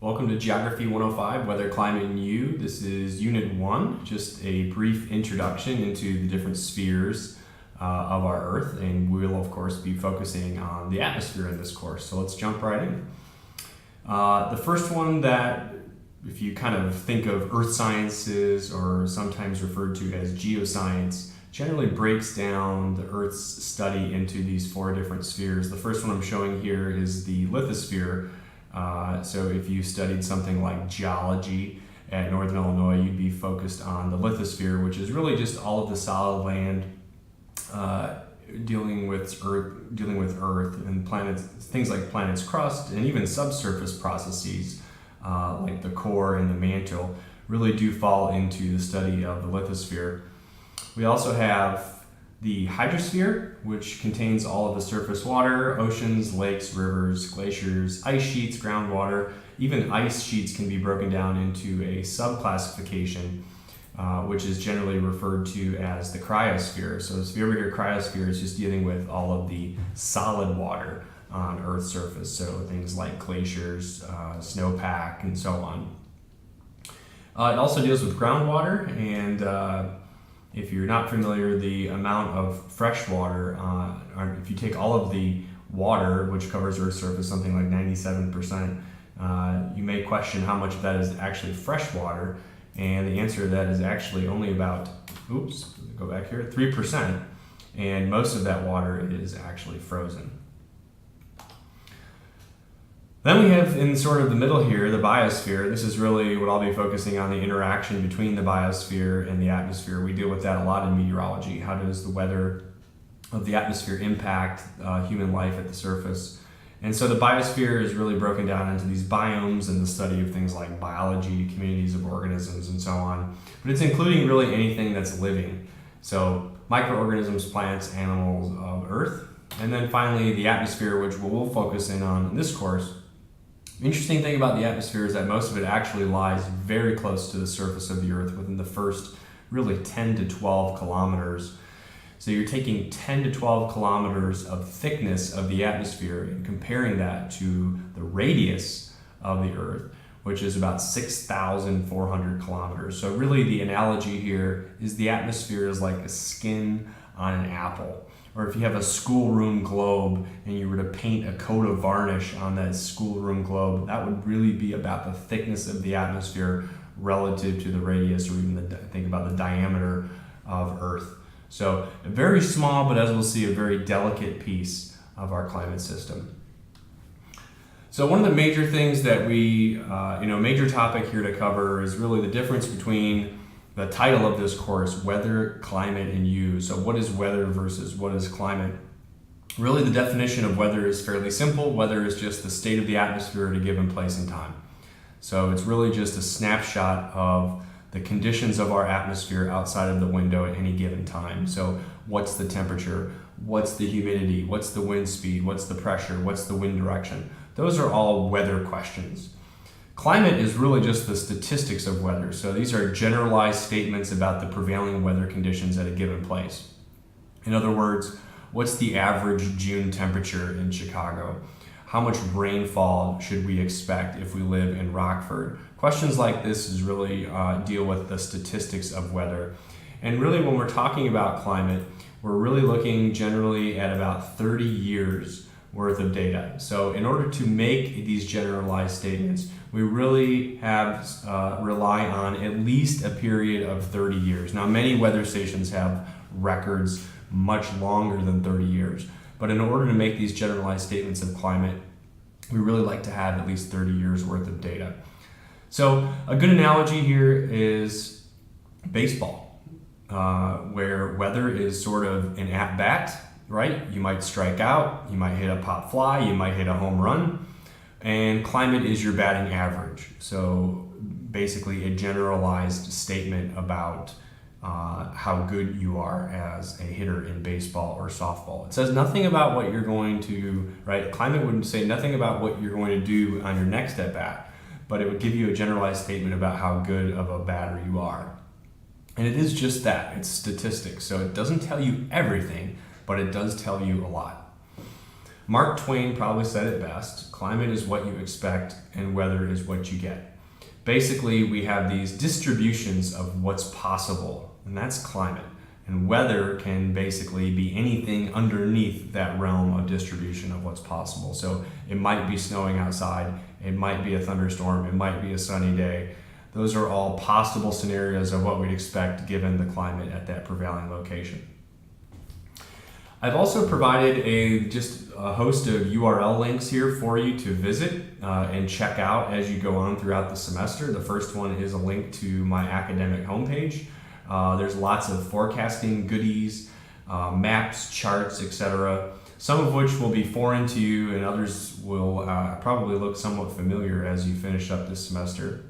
Welcome to Geography 105, Weather, Climate, and You. This is Unit 1, just a brief introduction into the different spheres of our Earth, and we'll of course be focusing on the atmosphere in this course. So let's jump right in. The first one that, if you kind of think of earth sciences, or sometimes referred to as geoscience, generally breaks down the Earth's study into these four different spheres. The first one I'm showing here is the lithosphere. So if you studied something like geology at Northern Illinois, you'd be focused on the lithosphere, which is really just all of the solid land dealing with Earth and planets, things like planet's crust, and even subsurface processes like the core and the mantle really do fall into the study of the lithosphere. We also have the hydrosphere, which contains all of the surface water, oceans, lakes, rivers, glaciers, ice sheets, groundwater. Even ice sheets can be broken down into a subclassification, which is generally referred to as the cryosphere. So if you ever hear cryosphere, it's just dealing with all of the solid water on Earth's surface. So things like glaciers, snowpack, and so on. It also deals with groundwater, and if you're not familiar, the amount of fresh water, if you take all of the water, which covers Earth's surface, something like 97%, you may question how much of that is actually fresh water, and the answer to that is actually only about, go back here, 3%, and most of that water is actually frozen. Then we have in sort of the middle here, the biosphere. This is really what I'll be focusing on, the interaction between the biosphere and the atmosphere. We deal with that a lot in meteorology. How does the weather of the atmosphere impact human life at the surface? And so the biosphere is really broken down into these biomes and the study of things like biology, communities of organisms, and so on. But it's including really anything that's living. So microorganisms, plants, animals of Earth. And then finally the atmosphere, which we'll focus in on in this course. Interesting thing about the atmosphere is that most of it actually lies very close to the surface of the Earth, within the first really 10 to 12 kilometers. So you're taking 10 to 12 kilometers of thickness of the atmosphere and comparing that to the radius of the Earth, which is about 6,400 kilometers. So really the analogy here is the atmosphere is like a skin on an apple. Or if you have a schoolroom globe and you were to paint a coat of varnish on that schoolroom globe, that would really be about the thickness of the atmosphere relative to the radius, or even think about the diameter of Earth. So very small, but as we'll see, a very delicate piece of our climate system. So one of the major things that we, major topic here to cover is really the difference between the title of this course, Weather, Climate, and You. So what is weather versus what is climate? Really the definition of weather is fairly simple. Weather is just the state of the atmosphere at a given place and time. So it's really just a snapshot of the conditions of our atmosphere outside of the window at any given time. So what's the temperature? What's the humidity? What's the wind speed? What's the pressure? What's the wind direction? Those are all weather questions. Climate is really just the statistics of weather. So these are generalized statements about the prevailing weather conditions at a given place. In other words, what's the average June temperature in Chicago? How much rainfall should we expect if we live in Rockford? Questions like this is really deal with the statistics of weather. And really when we're talking about climate, we're really looking generally at about 30 years worth of data. So in order to make these generalized statements, we really have rely on at least a period of 30 years. Now, many weather stations have records much longer than 30 years, but in order to make these generalized statements of climate, we really like to have at least 30 years worth of data. So a good analogy here is baseball, where weather is sort of an at-bat, right? You might strike out, you might hit a pop fly, you might hit a home run, and climate is your batting average. So basically a generalized statement about how good you are as a hitter in baseball or softball. It says nothing about what you're going to, right? Climate would say nothing about what you're going to do on your next at bat, but it would give you a generalized statement about how good of a batter you are. And it is just that, it's statistics. So it doesn't tell you everything, but it does tell you a lot. Mark Twain probably said it best: climate is what you expect and weather is what you get. Basically, we have these distributions of what's possible, and that's climate. And weather can basically be anything underneath that realm of distribution of what's possible. So it might be snowing outside, it might be a thunderstorm, it might be a sunny day. Those are all possible scenarios of what we'd expect given the climate at that prevailing location. I've also provided just a host of URL links here for you to visit and check out as you go on throughout the semester. The first one is a link to my academic homepage. There's lots of forecasting goodies, maps, charts, etc., some of which will be foreign to you and others will probably look somewhat familiar as you finish up this semester.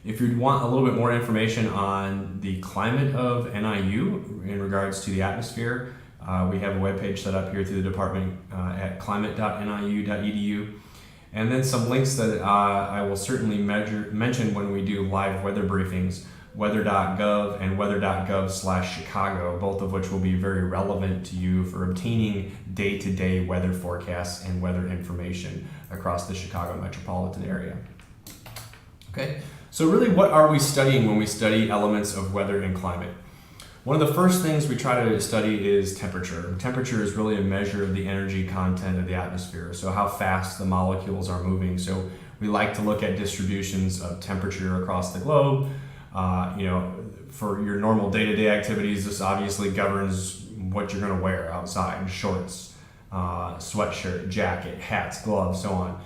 If you want a little bit more information on the climate of NIU in regards to the atmosphere, we have a webpage set up here through the department at climate.niu.edu. And then some links that I will certainly mention when we do live weather briefings: weather.gov and weather.gov/Chicago, both of which will be very relevant to you for obtaining day-to-day weather forecasts and weather information across the Chicago metropolitan area. Okay, so really what are we studying when we study elements of weather and climate? One of the first things we try to study is temperature. Temperature is really a measure of the energy content of the atmosphere, so how fast the molecules are moving. So we like to look at distributions of temperature across the globe. For your normal day-to-day activities, this obviously governs what you're going to wear outside: shorts, sweatshirt, jacket, hats, gloves, so on.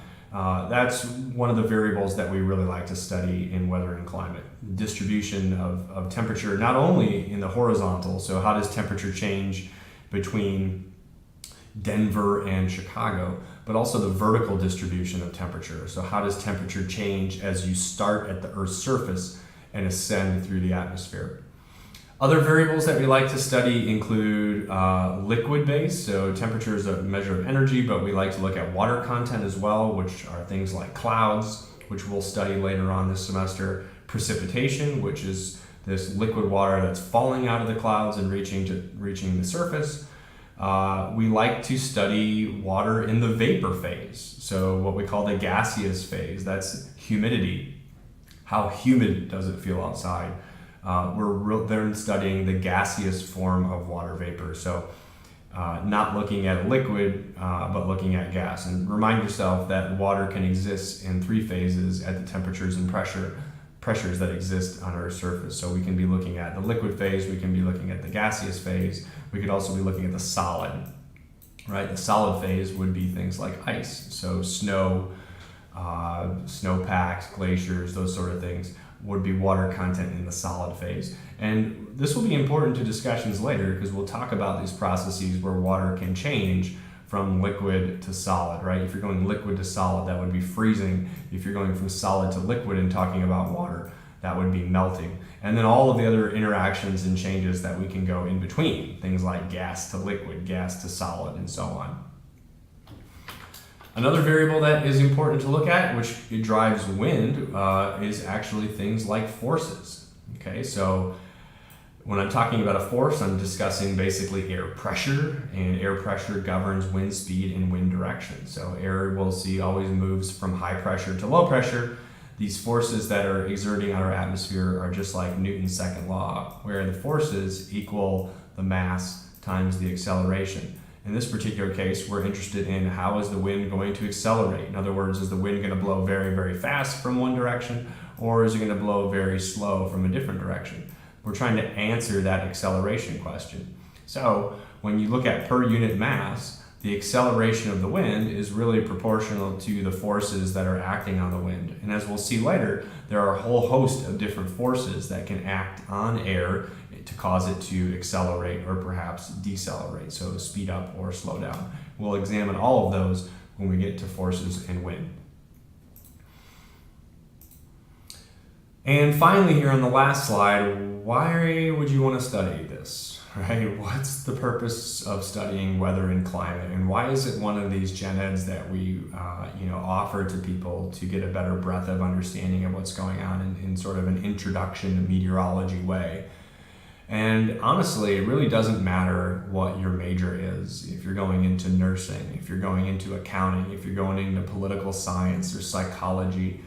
That's one of the variables that we really like to study in weather and climate. Distribution of temperature, not only in the horizontal, so how does temperature change between Denver and Chicago, but also the vertical distribution of temperature. So how does temperature change as you start at the Earth's surface and ascend through the atmosphere? Other variables that we like to study include liquid-based, so temperature is a measure of energy, but we like to look at water content as well, which are things like clouds, which we'll study later on this semester. Precipitation, which is this liquid water that's falling out of the clouds and reaching the surface. We like to study water in the vapor phase, so what we call the gaseous phase. That's humidity. How humid does it feel outside? We're studying the gaseous form of water vapor. So not looking at liquid, but looking at gas. And remind yourself that water can exist in three phases at the temperatures and pressures that exist on Earth's surface. So we can be looking at the liquid phase, we can be looking at the gaseous phase, we could also be looking at the solid, right? The solid phase would be things like ice, so snow, snowpacks, glaciers, those sort of things would be water content in the solid phase. And this will be important to discussions later because we'll talk about these processes where water can change from liquid to solid, right? If you're going liquid to solid, that would be freezing. If you're going from solid to liquid and talking about water, that would be melting. And then all of the other interactions and changes that we can go in between, things like gas to liquid, gas to solid, and so on. Another variable that is important to look at, which it drives wind, is actually things like forces. Okay, so when I'm talking about a force, I'm discussing basically air pressure, and air pressure governs wind speed and wind direction. So air, we'll see, always moves from high pressure to low pressure. These forces that are exerting on our atmosphere are just like Newton's second law, where the forces equal the mass times the acceleration. In this particular case, we're interested in how is the wind going to accelerate. In other words, is the wind going to blow very, very fast from one direction, or is it going to blow very slow from a different direction? We're trying to answer that acceleration question. So when you look at per unit mass, the acceleration of the wind is really proportional to the forces that are acting on the wind. And as we'll see later, there are a whole host of different forces that can act on air to cause it to accelerate or perhaps decelerate, so speed up or slow down. We'll examine all of those when we get to forces and wind. And finally, here on the last slide, why would you want to study this, right? What's the purpose of studying weather and climate, and why is it one of these gen eds that we offer to people to get a better breadth of understanding of what's going on in sort of an introduction to meteorology way? And honestly, it really doesn't matter what your major is. If you're going into nursing, if you're going into accounting, if you're going into political science or psychology,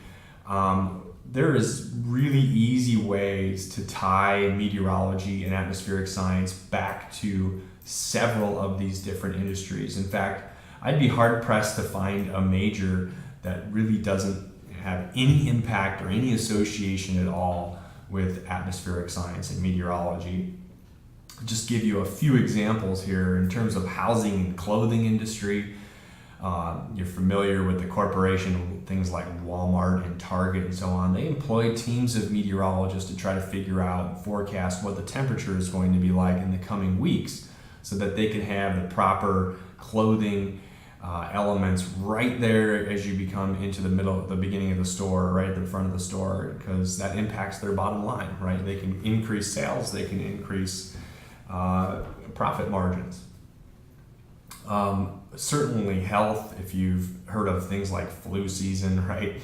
there is really easy ways to tie meteorology and atmospheric science back to several of these different industries. In fact, I'd be hard pressed to find a major that really doesn't have any impact or any association at all with atmospheric science and meteorology. I'll just give you a few examples here in terms of housing and clothing industry. You're familiar with the corporation, things like Walmart and Target and so on. They employ teams of meteorologists to try to figure out and forecast what the temperature is going to be like in the coming weeks so that they can have the proper clothing elements right there as you become into the beginning of the store, right at the front of the store, because that impacts their bottom line, right? They can increase sales, they can increase profit margins. Certainly health, if you've heard of things like flu season, right?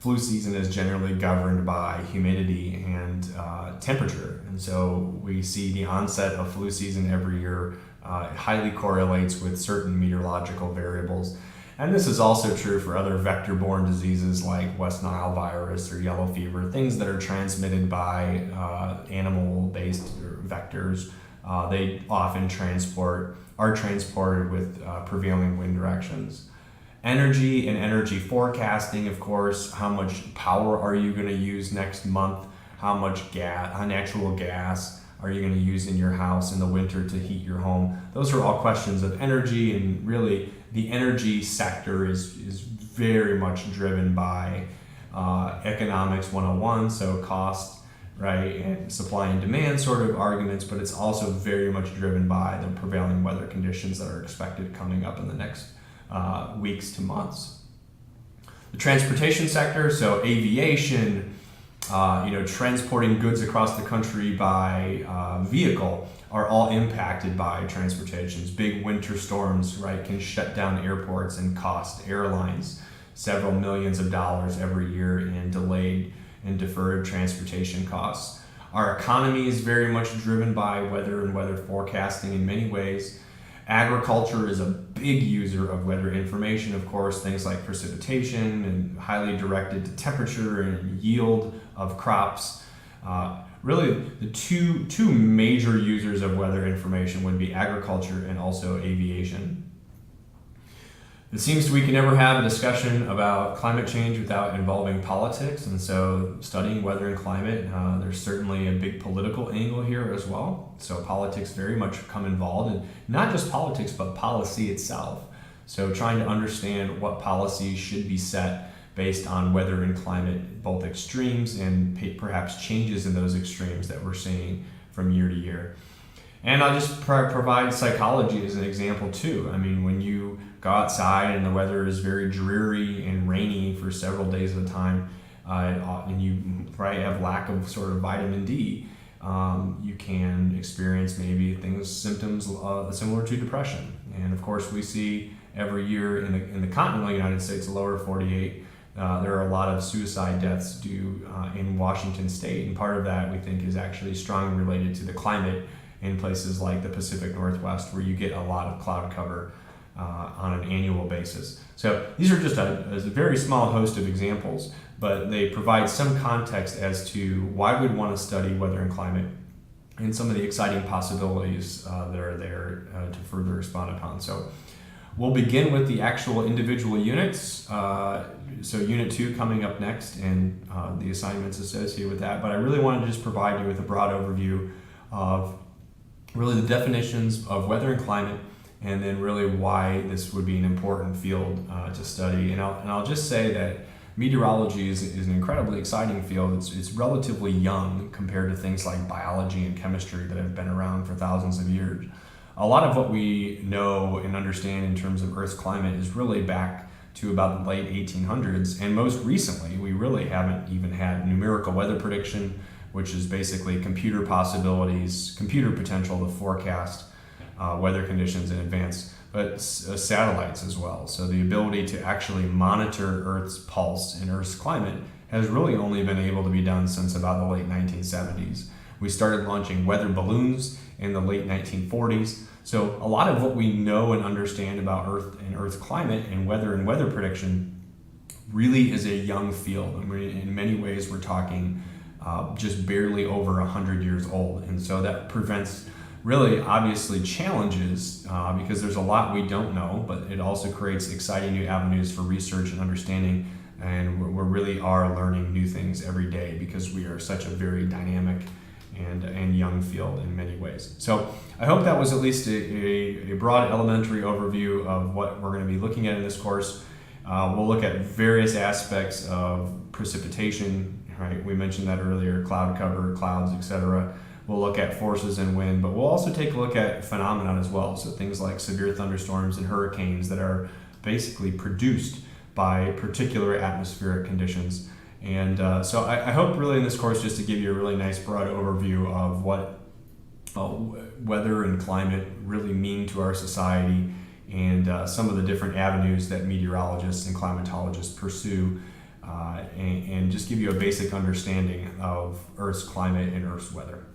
Flu season is generally governed by humidity and temperature. And so we see the onset of flu season every year. It highly correlates with certain meteorological variables. And this is also true for other vector-borne diseases like West Nile virus or yellow fever, things that are transmitted by animal-based vectors. They often are transported with prevailing wind directions. Energy and energy forecasting, of course, how much power are you going to use next month? How much natural gas are you going to use in your house in the winter to heat your home? Those are all questions of energy, and really the energy sector is very much driven by economics 101, so cost, right, and supply and demand sort of arguments, but it's also very much driven by the prevailing weather conditions that are expected coming up in the next weeks to months. The transportation sector, so aviation, transporting goods across the country by vehicle are all impacted by transportations. Big winter storms, right, can shut down airports and cost airlines several millions of dollars every year in delayed and deferred transportation costs. Our economy is very much driven by weather and weather forecasting in many ways. Agriculture is a big user of weather information, of course, things like precipitation and highly directed to temperature and yield of crops. Really, the two major users of weather information would be agriculture and also aviation. It seems we can never have a discussion about climate change without involving politics, and so studying weather and climate, there's certainly a big political angle here as well. So politics very much come involved, and not just politics, but policy itself. So trying to understand what policies should be set based on weather and climate, both extremes and perhaps changes in those extremes that we're seeing from year to year. And I'll just provide psychology as an example too. I mean, when you go outside and the weather is very dreary and rainy for several days at a time, and you probably have lack of sort of vitamin D, you can experience maybe symptoms similar to depression. And of course, we see every year in the continental United States, the lower 48, there are a lot of suicide deaths due in Washington State, and part of that we think is actually strongly related to the climate in places like the Pacific Northwest, where you get a lot of cloud cover on an annual basis. So these are just a very small host of examples, but they provide some context as to why we'd want to study weather and climate and some of the exciting possibilities that are there to further expand upon. So we'll begin with the actual individual units. So Unit 2 coming up next, and the assignments associated with that. But I really wanted to just provide you with a broad overview of really the definitions of weather and climate, and then really why this would be an important field to study. And I'll just say that meteorology is an incredibly exciting field. It's relatively young compared to things like biology and chemistry that have been around for thousands of years. A lot of what we know and understand in terms of Earth's climate is really back to about the late 1800s, and most recently we really haven't even had numerical weather prediction, which is basically computer potential to forecast weather conditions in advance, but satellites as well. So the ability to actually monitor Earth's pulse and Earth's climate has really only been able to be done since about the late 1970s. We started launching weather balloons in the late 1940s. So a lot of what we know and understand about Earth and Earth's climate and weather prediction really is a young field. I mean, in many ways, we're talking just barely over 100 years old. And so that prevents really obviously challenges because there's a lot we don't know, but it also creates exciting new avenues for research and understanding. And we really are learning new things every day because we are such a very dynamic and young field in many ways. So I hope that was at least a broad elementary overview of what we're going to be looking at in this course. We'll look at various aspects of precipitation, right? We mentioned that earlier, cloud cover, clouds, etc. We'll look at forces and wind, but we'll also take a look at phenomenon as well. So things like severe thunderstorms and hurricanes that are basically produced by particular atmospheric conditions. And so I hope really in this course just to give you a really nice broad overview of what weather and climate really mean to our society and some of the different avenues that meteorologists and climatologists pursue and just give you a basic understanding of Earth's climate and Earth's weather.